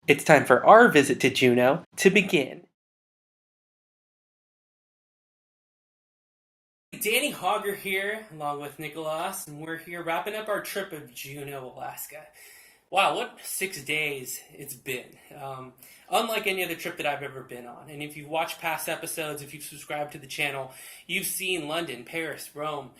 It's time for our visit to Juneau to begin. Danny Hauger here, along with Nicholas, and we're here wrapping up our trip of Juneau, Alaska. Wow, what 6 days it's been. Unlike any other trip that I've ever been on. And if you've watched past episodes, if you've subscribed to the channel, you've seen London, Paris, Rome,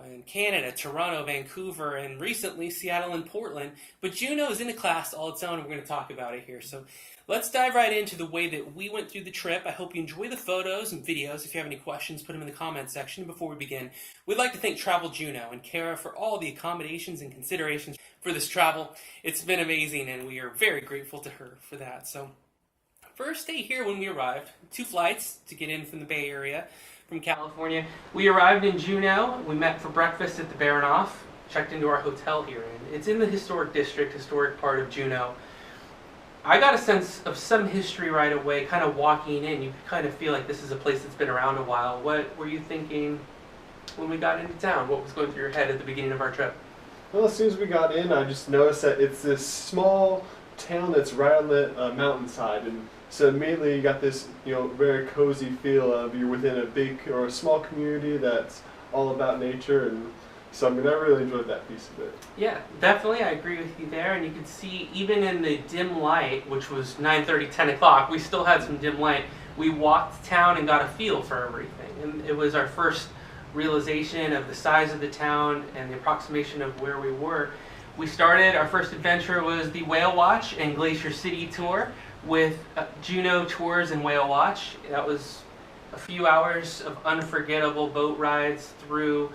in Canada, Toronto, Vancouver, and recently Seattle and Portland. But Juneau is in a class all its own, and we're going to talk about it here. So let's dive right into the way that we went through the trip. I hope you enjoy the photos and videos. If you have any questions, put them in the comments section. Before we begin, we'd like to thank Travel Juneau and Kara for all the accommodations and considerations for this travel. It's been amazing, and we are very grateful to her for that. So first day here when we arrived, 2 flights to get in from the Bay Area. From California. We arrived in Juneau. We met for breakfast at the Barinoff, checked into our hotel here. And it's in the historic district, historic part of Juneau. I got a sense of some history right away, kind of walking in. You kind of feel like this is a place that's been around a while. What were you thinking when we got into town? What was going through your head at the beginning of our trip? Well, as soon as we got in, I just noticed that it's this small town that's right on the mountainside, and so immediately you got this, very cozy feel of you're within a big or a small community that's all about nature, and so I really enjoyed that piece of it. Yeah, definitely, I agree with you there, and you could see even in the dim light, which was 9:30, 10 o'clock, we still had some dim light. We walked town and got a feel for everything, and it was our first realization of the size of the town and the approximation of where we were. We started, our first adventure was the Whale Watch and Glacier City tour with Juneau Tours and Whale Watch. That was a few hours of unforgettable boat rides through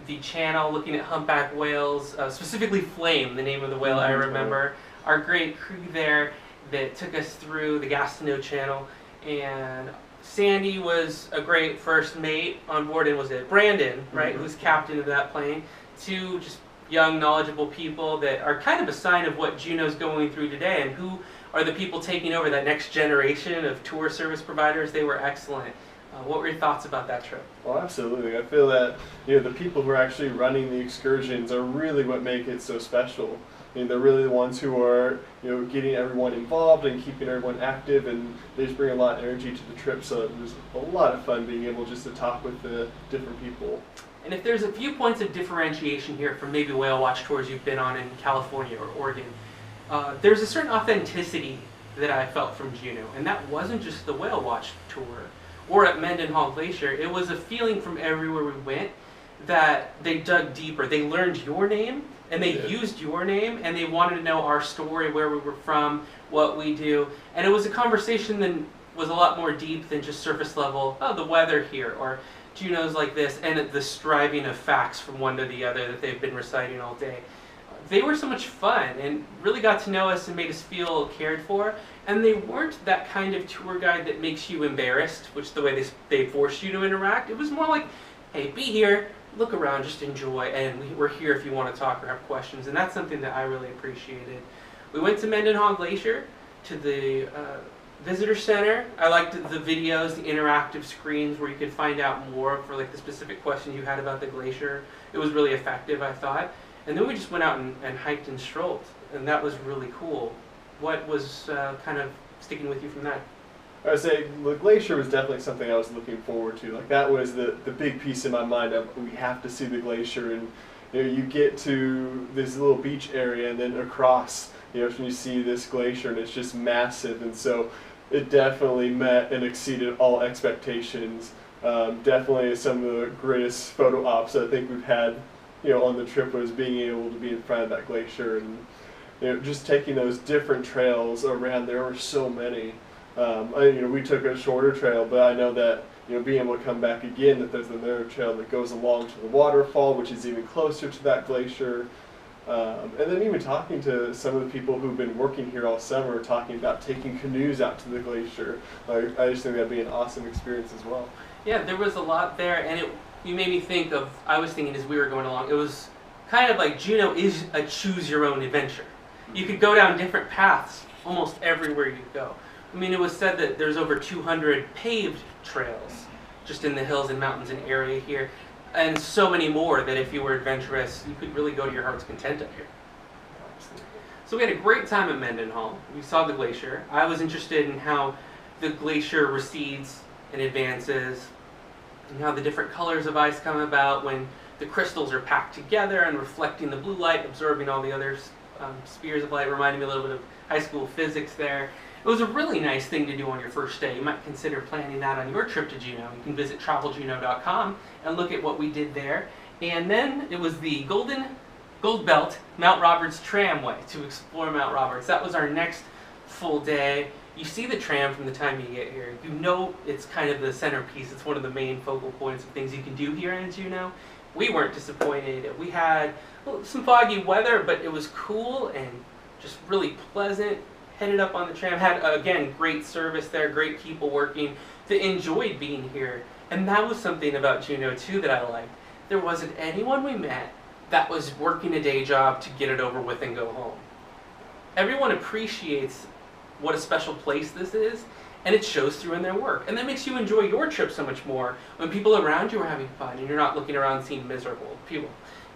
the channel, looking at humpback whales, specifically Flame, the name of the whale I remember. Our great crew there that took us through the Gastineau Channel, and Sandy was a great first mate on board, and was it Brandon, right, who's captain of that plane. 2 just young, knowledgeable people that are kind of a sign of what Juneau's going through today, and who are the people taking over that next generation of tour service providers. They were excellent. What were your thoughts about that trip? Well, absolutely. I feel that the people who are actually running the excursions are really what make it so special. They're really the ones who are getting everyone involved and keeping everyone active, and they just bring a lot of energy to the trip. So it was a lot of fun being able just to talk with the different people. And if there's a few points of differentiation here from maybe whale watch tours you've been on in California or Oregon, there's a certain authenticity that I felt from Juneau, and that wasn't just the whale watch tour or at Mendenhall Glacier. It was a feeling from everywhere we went that they dug deeper. They learned your name, and they used your name, and they wanted to know our story, where we were from, what we do, and it was a conversation that was a lot more deep than just surface level, oh, the weather here, or Juneau's like this, and the striving of facts from one to the other that they've been reciting all day. They were so much fun and really got to know us and made us feel cared for. And they weren't that kind of tour guide that makes you embarrassed, which is the way they forced you to interact. It was more like, hey, be here, look around, just enjoy, and we're here if you want to talk or have questions. And that's something that I really appreciated. We went to Mendenhall Glacier, to the visitor center. I liked the videos, the interactive screens where you could find out more for like the specific questions you had about the glacier. It was really effective, I thought. And then we just went out and hiked and strolled, and that was really cool. What was kind of sticking with you from that? I would say the glacier was definitely something I was looking forward to. Like that was the big piece in my mind of we have to see the glacier, and you get to this little beach area and then across, you see this glacier and it's just massive, and so it definitely met and exceeded all expectations. Definitely some of the greatest photo ops I think we've had on the trip was being able to be in front of that glacier, and just taking those different trails around. There were so many. We took a shorter trail, but I know that being able to come back again, that there's another trail that goes along to the waterfall, which is even closer to that glacier. And then even talking to some of the people who've been working here all summer, talking about taking canoes out to the glacier. I just think that'd be an awesome experience as well. Yeah, there was a lot there, and you made me think of, I was thinking as we were going along, it was kind of like Juneau is a choose-your-own adventure. You could go down different paths almost everywhere you go. I mean, it was said that there's over 200 paved trails just in the hills and mountains and area here, and so many more that if you were adventurous, you could really go to your heart's content up here. So we had a great time at Mendenhall. We saw the glacier. I was interested in how the glacier recedes and advances, and how the different colors of ice come about when the crystals are packed together and reflecting the blue light, absorbing all the other spheres of light, reminding me a little bit of high school physics there. It was a really nice thing to do on your first day. You might consider planning that on your trip to Juneau. You can visit traveljuneau.com and look at what we did there. And then it was the Gold Belt Mount Roberts Tramway to explore Mount Roberts. That was our next full day. You see the tram from the time you get here. You know it's kind of the centerpiece. It's one of the main focal points of things you can do here in Juneau. We weren't disappointed. We had some foggy weather, but it was cool and just really pleasant. Headed up on the tram, had, again, great service there, great people working that enjoyed being here. And that was something about Juneau, too, that I liked. There wasn't anyone we met that was working a day job to get it over with and go home. Everyone appreciates what a special place this is, and it shows through in their work. And that makes you enjoy your trip so much more when people around you are having fun and you're not looking around seeing miserable people.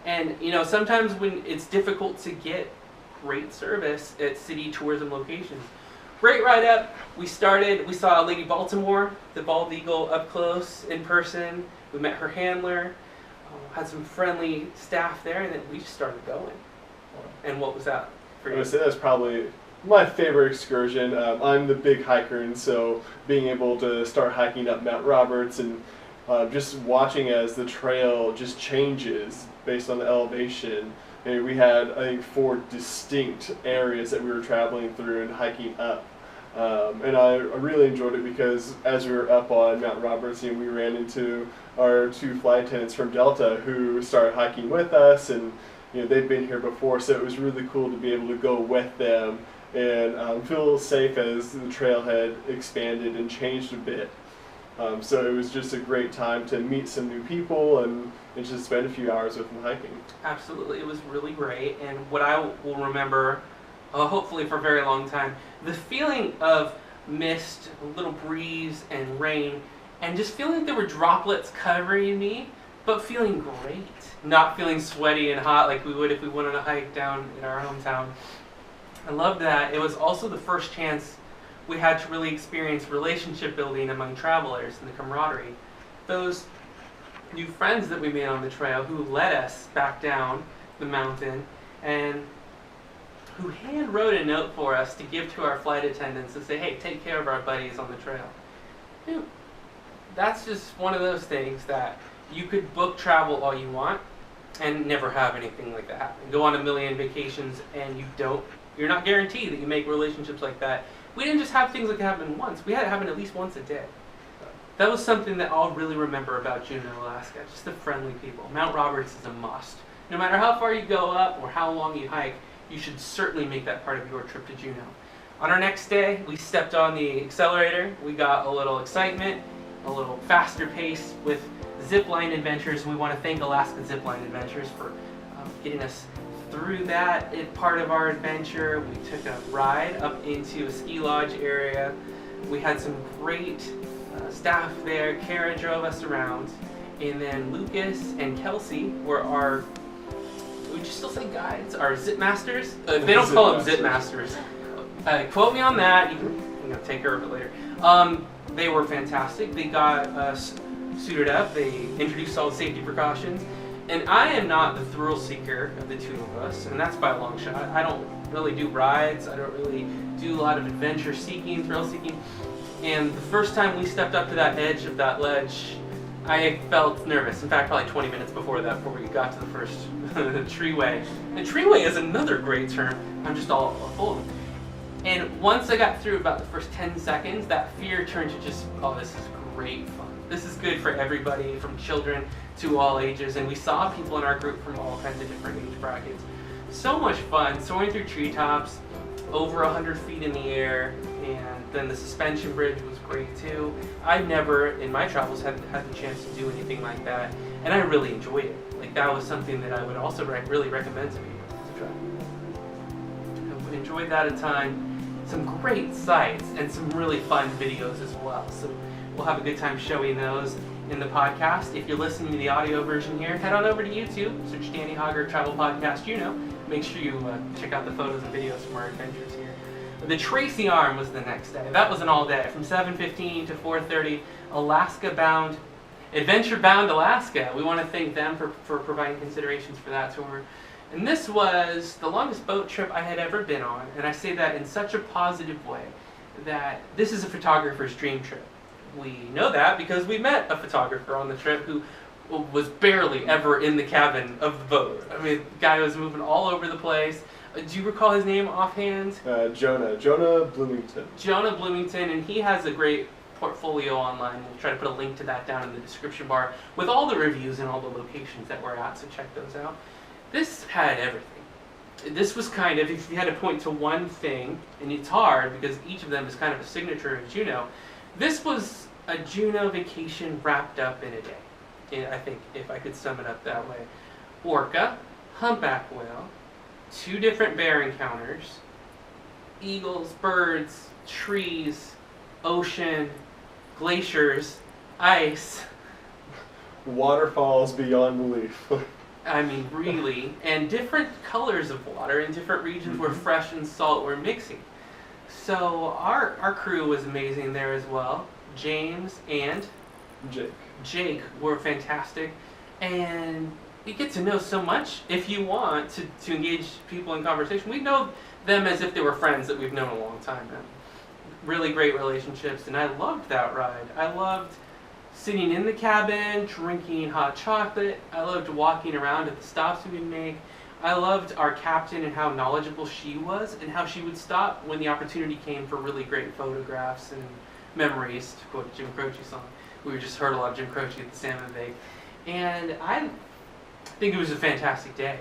And, sometimes when it's difficult to get great service at city tourism locations. Great ride up. We saw Lady Baltimore, the bald eagle, up close in person. We met her handler, had some friendly staff there, and then we just started going. And what was that for you? I would say that's probably my favorite excursion. I'm the big hiker, and so being able to start hiking up Mount Roberts and just watching as the trail just changes based on the elevation. And we had, I think, 4 distinct areas that we were traveling through and hiking up. And I really enjoyed it because as we were up on Mount Roberts, we ran into our 2 flight attendants from Delta who started hiking with us, and they'd been here before, so it was really cool to be able to go with them and feel safe as the trail had expanded and changed a bit. So it was just a great time to meet some new people and just spend a few hours with them hiking. Absolutely, it was really great, and what I will remember, hopefully for a very long time, the feeling of mist, a little breeze, and rain, and just feeling like there were droplets covering me, but feeling great. Not feeling sweaty and hot like we would if we went on a hike down in our hometown. I loved that. It was also the first chance we had to really experience relationship building among travelers and the camaraderie. Those new friends that we made on the trail who led us back down the mountain and who hand wrote a note for us to give to our flight attendants to say, hey, take care of our buddies on the trail. That's just one of those things that you could book travel all you want and never have anything like that happen. Go on a million vacations and you're not guaranteed that you make relationships like that. We didn't just have things like that happen once. We had it happen at least once a day. That was something that I'll really remember about Juneau, Alaska. Just the friendly people. Mount Roberts is a must. No matter how far you go up or how long you hike, you should certainly make that part of your trip to Juneau. On our next day, we stepped on the accelerator. We got a little excitement, a little faster pace with Zipline Adventures. We want to thank Alaska Zipline Adventures for getting us through that part of our adventure. We took a ride up into a ski lodge area. We had some great staff there. Kara drove us around. And then Lucas and Kelsey were our, would you still say guides? Our zip masters? They don't call them zip masters. Quote me on that. You can take care of it later. They were fantastic. They got us suited up. They introduced all the safety precautions. And I am not the thrill seeker of the two of us, and that's by a long shot. I don't really do rides. I don't really do a lot of adventure seeking, thrill seeking. And the first time we stepped up to that edge of that ledge, I felt nervous. In fact, probably 20 minutes before that, before we got to the first treeway. And treeway is another great term. I'm just all full of them. And once I got through about the first 10 seconds, that fear turned to just, oh, this is great fun. This is good for everybody, from children to all ages. And we saw people in our group from all kinds of different age brackets. So much fun, soaring through treetops, over 100 feet in the air, and then the suspension bridge was great too. I've never, in my travels, had the chance to do anything like that, and I really enjoyed it. Like, that was something that I would also really recommend to people to try. I enjoyed that a ton. Some great sights and some really fun videos as well. So we'll have a good time showing those in the podcast. If you're listening to the audio version here, head on over to YouTube, search Danny Hauger Travel Podcast Juneau. make sure you check out the photos and videos from our adventures here. The Tracy Arm was the next day. That was an all day, from 7:15 to 4:30, Alaska-bound, adventure-bound Alaska. We want to thank them for providing considerations for that tour. And this was the longest boat trip I had ever been on, and I say that in such a positive way, that this is a photographer's dream trip. We know that because we met a photographer on the trip who was barely ever in the cabin of the boat. I mean, the guy was moving all over the place. Do you recall his name offhand? Jonah Bloomington. Jonah Bloomington, and he has a great portfolio online. We'll try to put a link to that down in the description bar with all the reviews and all the locations that we're at, so check those out. This had everything. This was kind of, if you had to point to one thing, and it's hard because each of them is kind of a signature of Juneau, this was a Juneau vacation wrapped up in a day. And I think if I could sum it up that way. Orca, humpback whale, 2 different bear encounters, eagles, birds, trees, ocean, glaciers, ice. Waterfalls beyond belief. I mean, really, and different colors of water in different regions where fresh and salt were mixing. So our crew was amazing there as well. James and Jake were fantastic, and you get to know so much if you want to engage people in conversation. We know them as if they were friends that we've known a long time now. Really great relationships, and I loved that ride. I loved sitting in the cabin, drinking hot chocolate. I loved walking around at the stops we would make. I loved our captain and how knowledgeable she was, and how she would stop when the opportunity came for really great photographs and memories, to quote a Jim Croce song. We just heard a lot of Jim Croce at the Salmon Bake. And I think it was a fantastic day.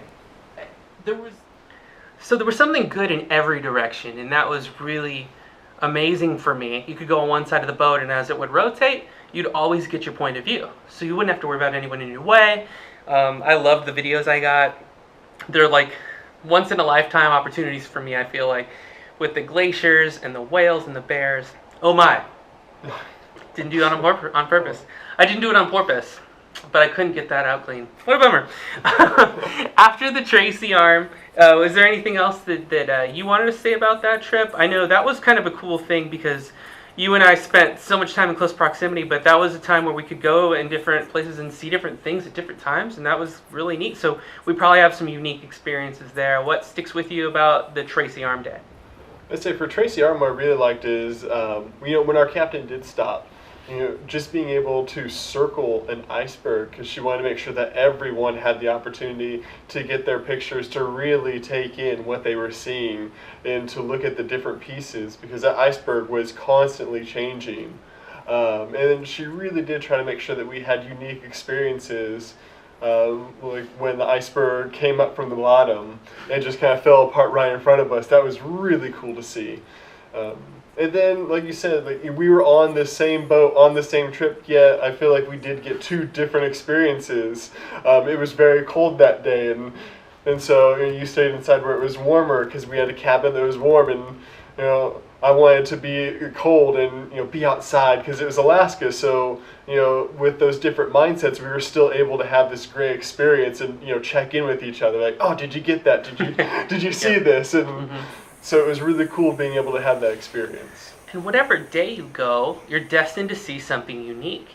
There was something good in every direction, and that was really amazing for me. You could go on one side of the boat, and as it would rotate, you'd always get your point of view. So you wouldn't have to worry about anyone in your way. I loved the videos I got. They're like once-in-a-lifetime opportunities for me, I feel like, with the glaciers and the whales and the bears. Oh my. Didn't do that on purpose. I didn't do it on purpose, but I couldn't get that out clean. What a bummer. After the Tracy Arm, was there anything else that you wanted to say about that trip? I know that was kind of a cool thing because you and I spent so much time in close proximity, but that was a time where we could go in different places and see different things at different times, and that was really neat. So we probably have some unique experiences there. What sticks with you about the Tracy Arm day? I'd say for Tracy Arm, what I really liked is, when our captain did stop, just being able to circle an iceberg, because she wanted to make sure that everyone had the opportunity to get their pictures, to really take in what they were seeing, and to look at the different pieces, because that iceberg was constantly changing. And she really did try to make sure that we had unique experiences, like when the iceberg came up from the bottom and just kind of fell apart right in front of us. That was really cool to see. And then, like you said, we were on the same boat, on the same trip, yet I feel like we did get 2 different experiences. It was very cold that day, and so you stayed inside where it was warmer because we had a cabin that was warm, and I wanted to be cold and be outside because it was Alaska. So with those different mindsets, we were still able to have this great experience and check in with each other, like, oh, did you get that? Did you see this? And so it was really cool being able to have that experience. And whatever day you go, you're destined to see something unique.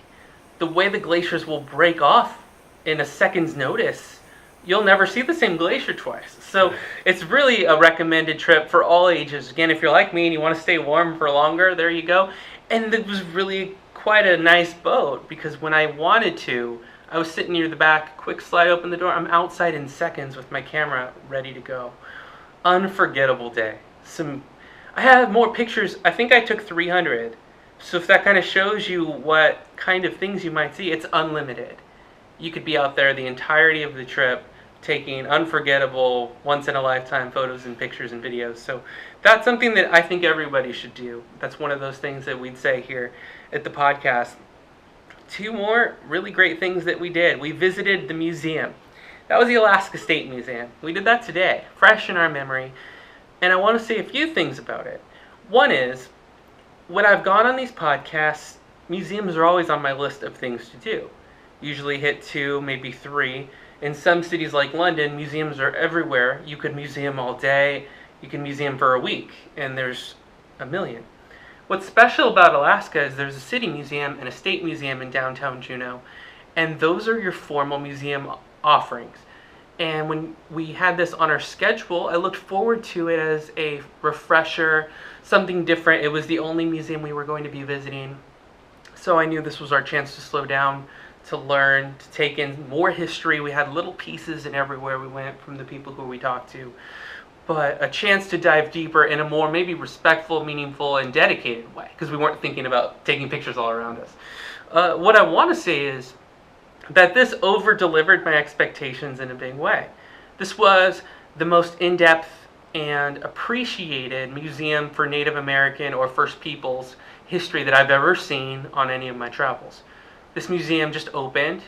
The way the glaciers will break off in a second's notice, you'll never see the same glacier twice. So it's really a recommended trip for all ages. Again, if you're like me and you want to stay warm for longer, there you go. And it was really quite a nice boat because when I wanted to, I was sitting near the back, quick slide open the door, I'm outside in seconds with my camera ready to go. Unforgettable day. I have more pictures. I think I took 300. So if that kind of shows you what kind of things you might see, it's unlimited. You could be out there the entirety of the trip taking unforgettable, once-in-a-lifetime photos and pictures and videos. So that's something that I think everybody should do. That's one of those things that we'd say here at the podcast. 2 more really great things that we did. We visited the museum. That was the Alaska State Museum. We did that today, fresh in our memory. And I want to say a few things about it. One is, when I've gone on these podcasts, museums are always on my list of things to do. Usually hit 2, maybe 3. In some cities like London, museums are everywhere. You could museum all day, you can museum for a week, and there's a million. What's special about Alaska is there's a city museum and a state museum in downtown Juneau, and those are your formal museum offerings. And when we had this on our schedule, I looked forward to it as a refresher, something different. It was the only museum we were going to be visiting. So I knew this was our chance to slow down, to learn, to take in more history. We had little pieces in everywhere we went from the people who we talked to. But a chance to dive deeper in a more maybe respectful, meaningful, and dedicated way, because we weren't thinking about taking pictures all around us. What I want to say is that this over-delivered my expectations in a big way. This was the most in-depth and appreciated museum for Native American or First Peoples history that I've ever seen on any of my travels. This museum just opened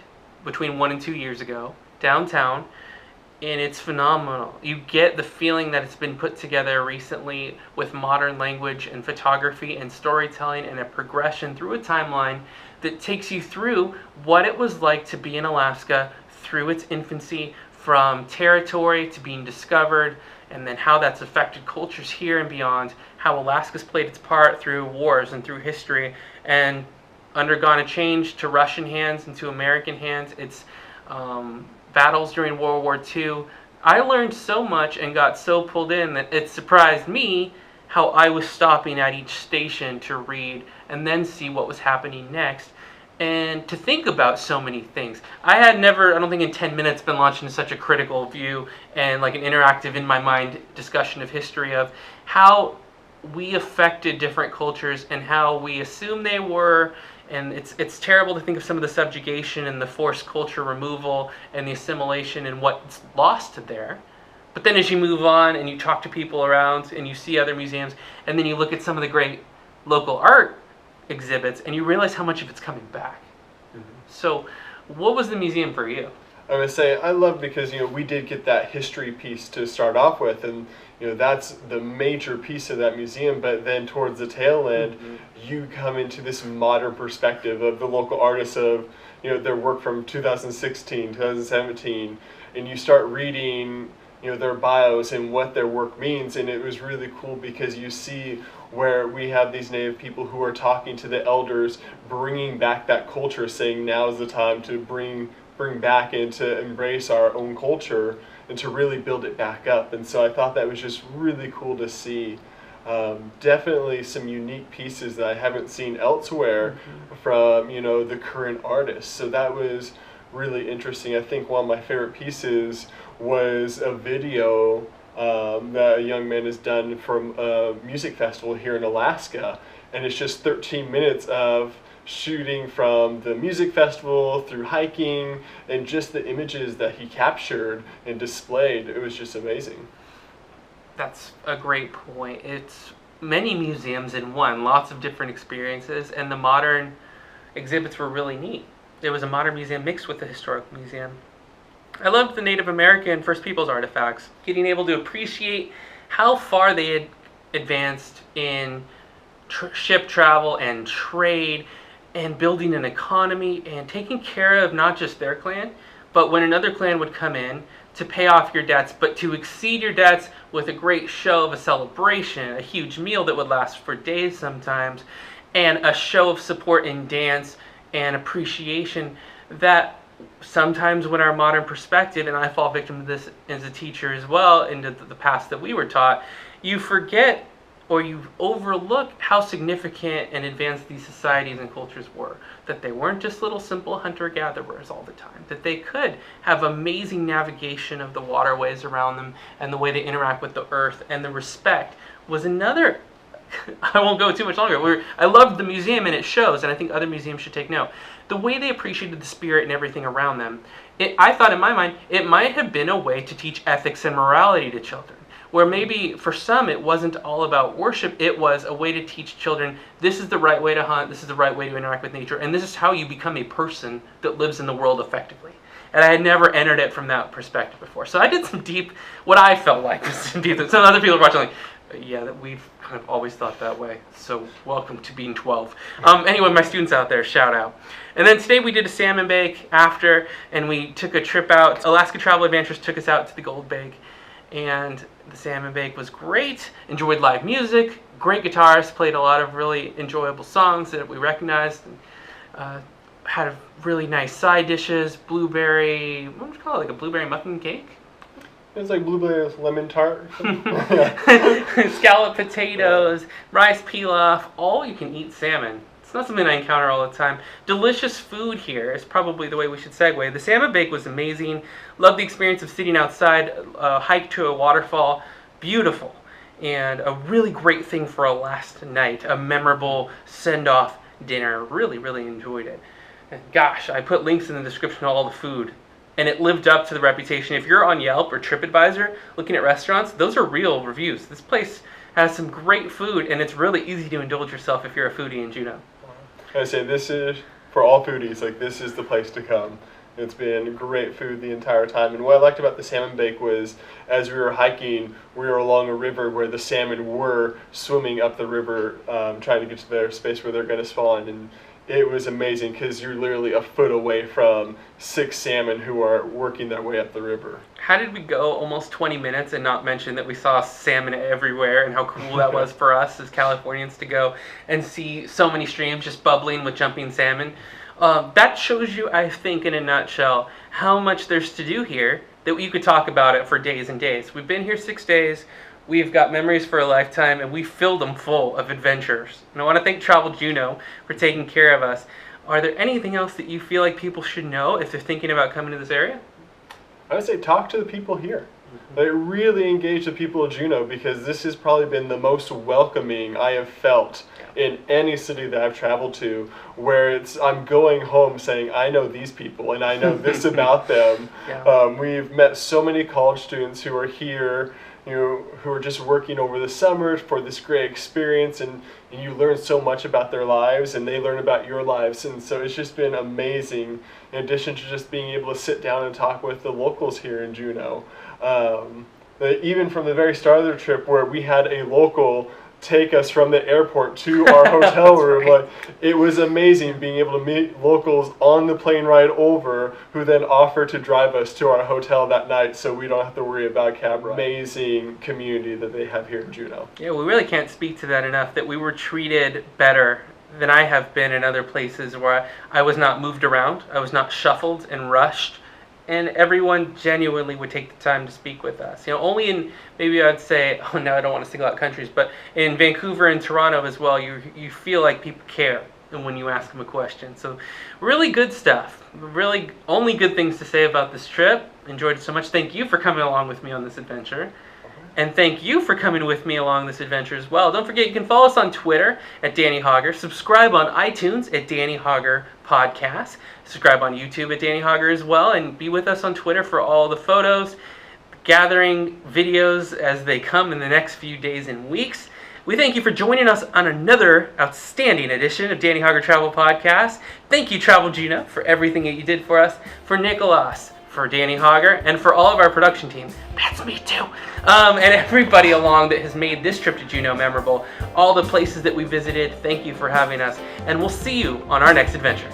between 1 and 2 years ago, downtown, and it's phenomenal. You get the feeling that it's been put together recently with modern language and photography and storytelling and a progression through a timeline that takes you through what it was like to be in Alaska through its infancy, from territory to being discovered, and then how that's affected cultures here and beyond, how Alaska's played its part through wars and through history, and undergone a change to Russian hands and to American hands. It's battles during World War II. I learned so much and got so pulled in that it surprised me how I was stopping at each station to read and then see what was happening next, and to think about so many things. I had never, I don't think in 10 minutes, been launched into such a critical view and like an interactive, in my mind, discussion of history of how we affected different cultures and how we assumed they were. And it's terrible to think of some of the subjugation and the forced culture removal and the assimilation and what's lost there. But then as you move on and you talk to people around and you see other museums, and then you look at some of the great local art exhibits and you realize how much of it's coming back. So what was the museum for you? I would say I love because we did get that history piece to start off with, and that's the major piece of that museum. But then towards the tail end, you come into this modern perspective of the local artists, of their work from 2016, 2017, and you start reading their bios and what their work means. And it was really cool because you see where we have these Native people who are talking to the elders, bringing back that culture, saying now is the time to bring back and to embrace our own culture and to really build it back up. And so I thought that was just really cool to see. Definitely some unique pieces that I haven't seen elsewhere from the current artists. So that was really interesting. I think one of my favorite pieces was a video that a young man has done from a music festival here in Alaska, and it's just 13 minutes of shooting from the music festival through hiking and just the images that he captured and displayed. It was just amazing. That's a great point. It's many museums in one, lots of different experiences, and the modern exhibits were really neat. There was a modern museum mixed with a historic museum. I loved the Native American First Peoples artifacts, getting able to appreciate how far they had advanced in ship travel and trade and building an economy and taking care of not just their clan, but when another clan would come in, to pay off your debts, but to exceed your debts with a great show of a celebration, a huge meal that would last for days sometimes, and a show of support in dance and appreciation that sometimes, when our modern perspective, and I fall victim to this as a teacher as well, into the past that we were taught, you forget or you overlook how significant and advanced these societies and cultures were. That they weren't just little simple hunter-gatherers all the time. That they could have amazing navigation of the waterways around them and the way they interact with the earth, and the respect was another. I won't go too much longer. I loved the museum and it shows, and I think other museums should take note. The way they appreciated the spirit and everything around them, I thought in my mind, it might have been a way to teach ethics and morality to children. Where maybe for some it wasn't all about worship, it was a way to teach children, this is the right way to hunt, this is the right way to interact with nature, and this is how you become a person that lives in the world effectively. And I had never entered it from that perspective before. So I did some deep, what I felt like was some deep, some other people were watching like, yeah, that we've I've always thought that way. So welcome to being 12. Anyway, my students out there, shout out. And then today we did a salmon bake after, and we took a trip out. Alaska Travel Adventures took us out to the Gold Bake, and the salmon bake was great. Enjoyed live music, great guitarists, played a lot of really enjoyable songs that we recognized. Had really nice side dishes, blueberry, what would you call it, like a blueberry muffin cake? It's like blueberry lemon tart. Scalloped potatoes, rice pilaf, all you can eat salmon. It's not something I encounter all the time. Delicious food here is probably the way we should segue. The salmon bake was amazing. Loved the experience of sitting outside, hike to a waterfall, beautiful. And a really great thing for a last night, a memorable send-off dinner. Really, really enjoyed it. And gosh, I put links in the description to all the food, and it lived up to the reputation. If you're on Yelp or TripAdvisor looking at restaurants, those are real reviews. This place has some great food, and it's really easy to indulge yourself if you're a foodie in Juneau. I say this is, for all foodies, like this is the place to come. It's been great food the entire time. And what I liked about the salmon bake was, as we were hiking, we were along a river where the salmon were swimming up the river, trying to get to their space where they're going to spawn. And it was amazing because you're literally a foot away from 6 salmon who are working their way up the river. How did we go almost 20 minutes and not mention that we saw salmon everywhere, and how cool that was for us as Californians to go and see so many streams just bubbling with jumping salmon? That shows you, I think, in a nutshell, how much there's to do here that you could talk about it for days and days. We've been here 6 days. We've got memories for a lifetime, and we filled them full of adventures. And I want to thank Travel Juneau for taking care of us. Are there anything else that you feel like people should know if they're thinking about coming to this area? I would say talk to the people here. Like, really engage the people of Juneau, because this has probably been the most welcoming I have felt in any city that I've traveled to, where I'm going home saying, I know these people and I know this about them. Yeah. We've met so many college students who are here, who are just working over the summer for this great experience, and you learn so much about their lives and they learn about your lives, and so it's just been amazing, in addition to just being able to sit down and talk with the locals here in Juneau. Even from the very start of the trip, where we had a local take us from the airport to our hotel room. Right. Like, it was amazing being able to meet locals on the plane ride over, who then offered to drive us to our hotel that night so we don't have to worry about cab ride. Amazing community that they have here in Juneau. Yeah, we really can't speak to that enough, that we were treated better than I have been in other places where I was not moved around, I was not shuffled and rushed, and everyone genuinely would take the time to speak with us. Only in, maybe I'd say, oh no, I don't want to single out countries, but in Vancouver and Toronto as well, you feel like people care when you ask them a question. So really good stuff. Really only good things to say about this trip. Enjoyed it so much. Thank you for coming along with me on this adventure. And thank you for coming with me along this adventure as well. Don't forget, you can follow us on Twitter at Danny Hauger. Subscribe on iTunes at Danny Hauger Podcasts. Subscribe on YouTube at Danny Hauger as well. And be with us on Twitter for all the photos, gathering videos as they come in the next few days and weeks. We thank you for joining us on another outstanding edition of Danny Hauger Travel Podcasts. Thank you, Travel Juneau, for everything that you did for us. For Nicholas, for Danny Hauger, and for all of our production team. That's me too. And everybody along that has made this trip to Juneau memorable. All the places that we visited, thank you for having us. And we'll see you on our next adventure.